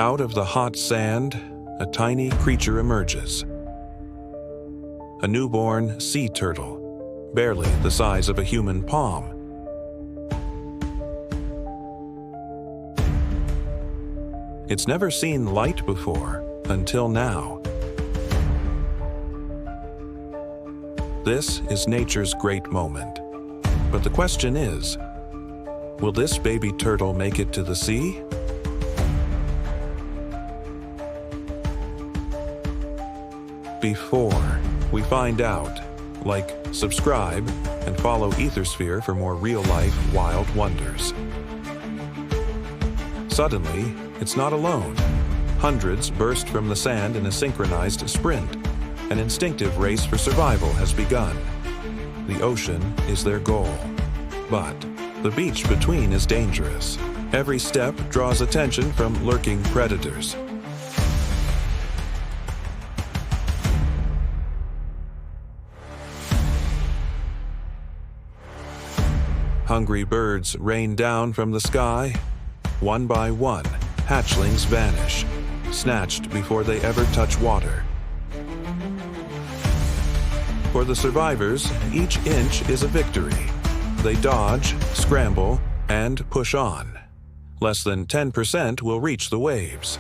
Out of the hot sand, a tiny creature emerges. A newborn sea turtle, barely the size of a human palm. It's never seen light before, until now. This is nature's great moment. But the question is, will this baby turtle make it to the sea? Before we find out, like, subscribe, and follow AetherSphere for more real-life wild wonders. Suddenly, it's not alone. Hundreds burst from the sand in a synchronized sprint. An instinctive race for survival has begun. The ocean is their goal. But the beach between is dangerous. Every step draws attention from lurking predators. Hungry birds rain down from the sky. One by one, hatchlings vanish, snatched before they ever touch water. For the survivors, each inch is a victory. They dodge, scramble, and push on. Less than 10% will reach the waves.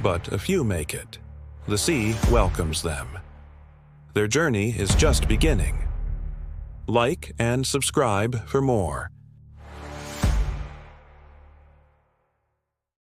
But a few make it. The sea welcomes them. Their journey is just beginning. Like and subscribe for more.